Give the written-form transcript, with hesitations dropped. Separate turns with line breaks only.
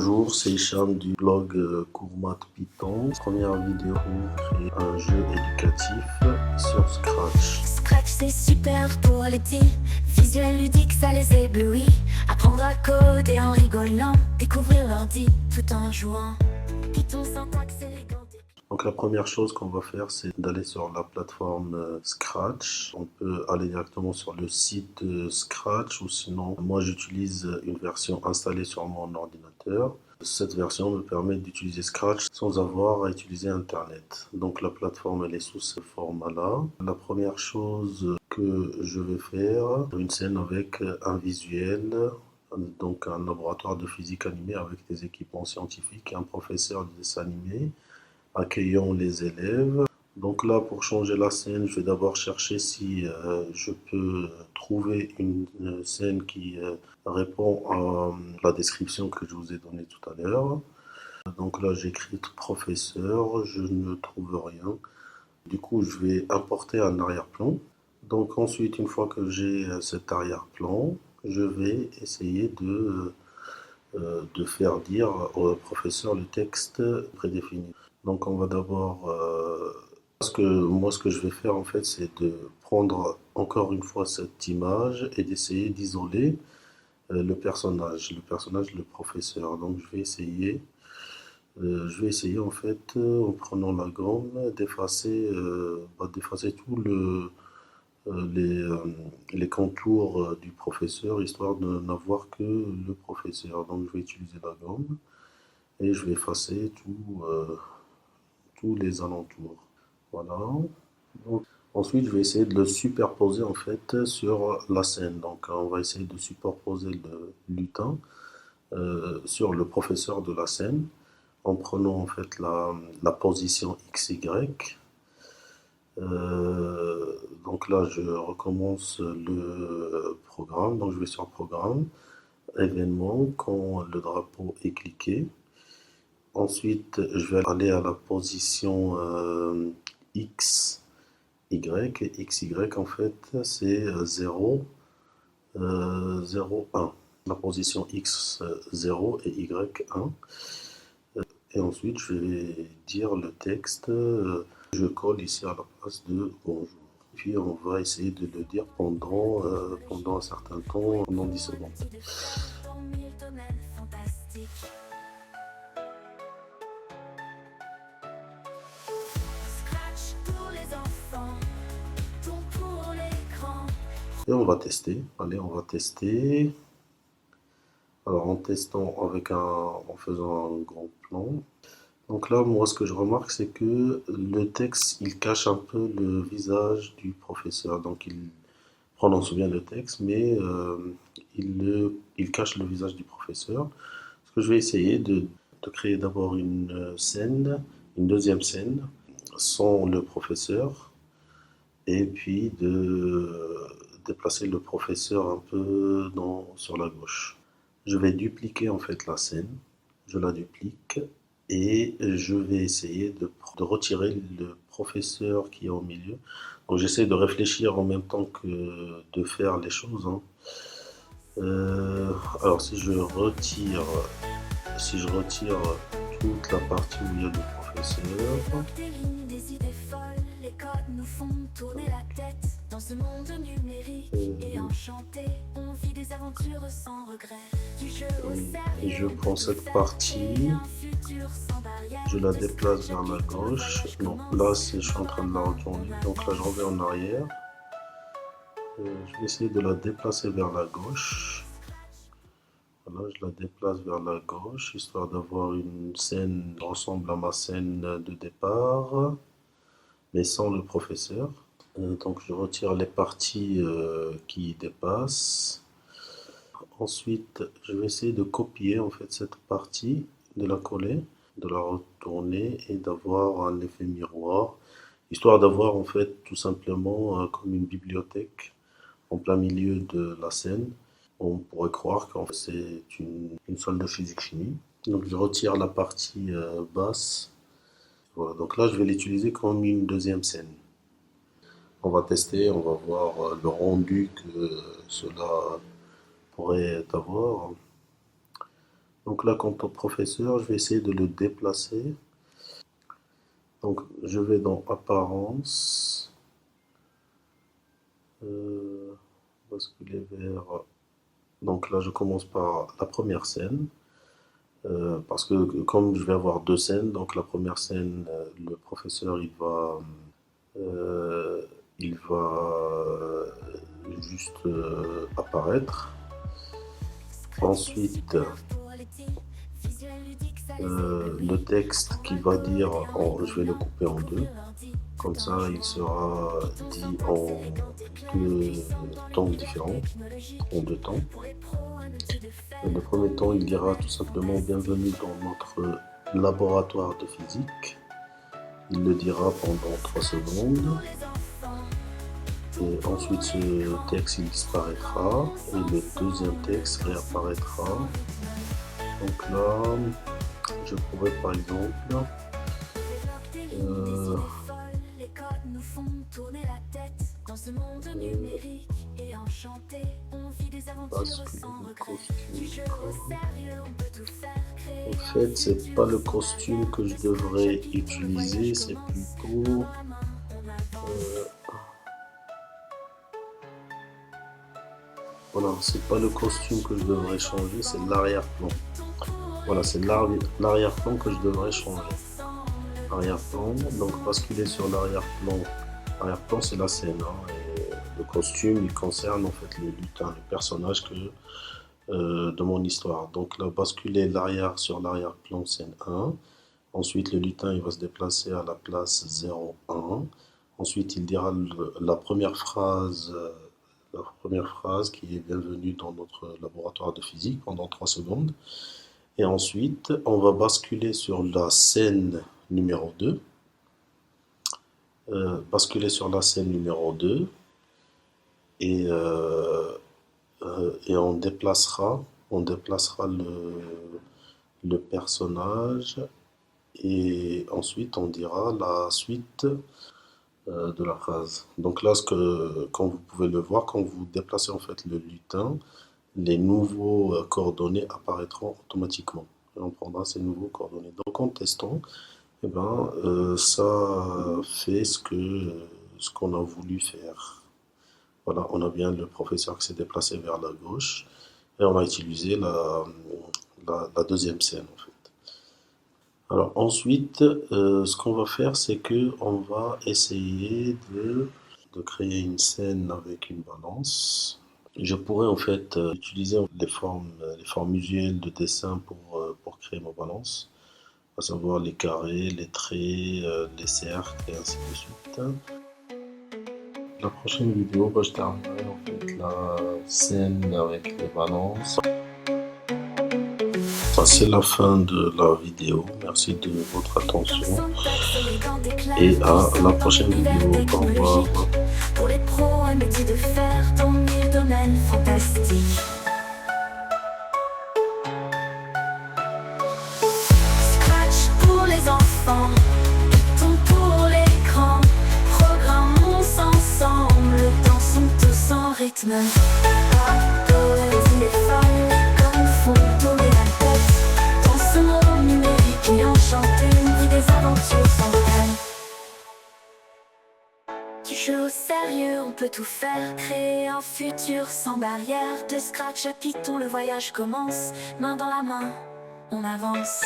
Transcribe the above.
Bonjour, c'est Hicham du blog Cours Maths Python. Première vidéo, créer un jeu éducatif sur Scratch.
Scratch c'est super pour les petits, visuel ludique ça les éblouit. Apprendre à coder en rigolant, découvrir l'ordi tout en jouant. Python syntaxe élégante.
Donc la première chose qu'on va faire, c'est d'aller sur la plateforme Scratch. On peut aller directement sur le site Scratch ou sinon, moi j'utilise une version installée sur mon ordinateur. Cette version me permet d'utiliser Scratch sans avoir à utiliser Internet. Donc la plateforme elle est sous ce format-là. La première chose que je vais faire, une scène avec un visuel, donc un laboratoire de physique animé avec des équipements scientifiques et un professeur de dessin animé accueillant les élèves. Donc là, pour changer la scène, je vais d'abord chercher si je peux trouver une scène qui répond à la description que je vous ai donnée tout à l'heure. Donc là, j'écris professeur, je ne trouve rien. Du coup, je vais importer un arrière-plan. Donc ensuite, une fois que j'ai cet arrière-plan, je vais essayer de faire dire au professeur le texte prédéfini. Donc on va d'abord, ce que je vais faire en fait, c'est de prendre encore une fois cette image et d'essayer d'isoler le personnage, le professeur. Donc je vais essayer en fait, en prenant la gomme, d'effacer tout les contours du professeur, histoire de n'avoir que le professeur. Donc je vais utiliser la gomme et je vais effacer tous les alentours. Voilà. Donc, ensuite, je vais essayer de le superposer en fait sur la scène. Donc on va essayer de superposer le lutin sur le professeur de la scène en prenant en fait la position XY. Donc là, je recommence le programme. Donc je vais sur Programme, Événement, quand le drapeau est cliqué. Ensuite, je vais aller à la position X, Y. Et XY, en fait, c'est 0, 0, 1. La position X, 0 et Y, 1. Et ensuite, je vais dire le texte. Je colle ici à la place de bonjour. Puis on va essayer de le dire pendant un certain temps, pendant 10 secondes. Et on va tester. Allez, on va tester. Alors en testant en faisant un grand plan. Donc là, moi, ce que je remarque, c'est que le texte, il cache un peu le visage du professeur. Donc il prononce bien le texte, mais il cache le visage du professeur. Ce que je vais essayer de créer d'abord une scène, une deuxième scène, sans le professeur, et puis de déplacer le professeur un peu sur la gauche. Je vais dupliquer en fait la scène, je la duplique et je vais essayer de retirer le professeur qui est au milieu. Donc j'essaie de réfléchir en même temps que de faire les choses, hein. Alors si je retire toute la partie où il y a le professeur.
Des idées folles, les codes nous font tourner la tête. Dans ce monde numérique et enchanté, on vit des aventures sans regret. Du jeu au
Et je prends cette partie, je la déplace vers la gauche. Non, là je suis en train de la retourner, donc là je reviens en arrière. Je vais essayer de la déplacer vers la gauche. Voilà, je la déplace vers la gauche, histoire d'avoir une scène qui ressemble à ma scène de départ, mais sans le professeur. Donc je retire les parties qui dépassent. Ensuite, je vais essayer de copier en fait cette partie, de la coller, de la retourner et d'avoir un effet miroir, histoire d'avoir en fait tout simplement comme une bibliothèque en plein milieu de la scène. On pourrait croire qu'en fait c'est une salle de physique-chimie. Donc je retire la partie basse. Voilà, donc là je vais l'utiliser comme une deuxième scène. On va tester, on va voir le rendu que cela pourrait avoir. Donc là, quant au professeur, je vais essayer de le déplacer. Donc je vais dans Apparence, basculer vers... Donc là, je commence par la première scène. Parce que comme je vais avoir deux scènes, donc la première scène, le professeur euh, il va juste apparaître. Ensuite, le texte qui va dire, je vais le couper en deux, comme ça il sera dit en deux temps différents, en deux temps. Le premier temps, il dira tout simplement bienvenue dans notre laboratoire de physique. Il le dira pendant 3 secondes. Et ensuite, ce texte il disparaîtra et le deuxième texte réapparaîtra. Donc là, je pourrais par exemple basculer le costume. En fait, c'est pas le costume que je devrais utiliser, c'est plutôt voilà, c'est pas le costume que je devrais changer, c'est l'arrière-plan. Voilà, c'est l'arrière-plan que je devrais changer. Arrière-plan, donc basculer sur l'arrière-plan. L'arrière-plan, c'est la scène. Hein, et le costume, il concerne en fait le lutin, le personnage de mon histoire. Donc là, basculer l'arrière sur l'arrière-plan, scène 1. Ensuite, le lutin, il va se déplacer à la place 0,1. Ensuite, il dira la première phrase qui est bienvenue dans notre laboratoire de physique pendant 3 secondes. Et ensuite, on va basculer sur la scène numéro 2. Basculer sur la scène numéro 2. Et on déplacera le personnage. Et ensuite, on dira la suite de la phrase. Donc là, quand vous pouvez le voir, quand vous déplacez en fait le lutin, les nouveaux coordonnées apparaîtront automatiquement. Et on prendra ces nouveaux coordonnées. Donc en testant, eh ben, ça fait ce qu'on a voulu faire. Voilà, on a bien le professeur qui s'est déplacé vers la gauche et on a utilisé la deuxième scène en fait. Alors ensuite, ce qu'on va faire, c'est que on va essayer de créer une scène avec une balance. Je pourrais en fait utiliser les formes usuelles de dessin pour créer ma balance, à savoir les carrés, les traits, les cercles et ainsi de suite. La prochaine vidéo, je terminerai en fait la scène avec les balances. C'est la fin de la vidéo. Merci de votre attention et à la prochaine vidéo. Au revoir.
Pour les pros, un métier de fer dans 1000 domaines fantastiques. Scratch pour les enfants, Python pour l'écran. Programmons ensemble, dansons tous en rythme. Poésie et fun, comme font tourner la tête. Dans ce monde numérique et enchanté, une vie des aventures sans fin. Du jeu au sérieux, on peut tout faire. Créer un futur sans barrière. De Scratch à Python, le voyage commence. Main dans la main, on avance.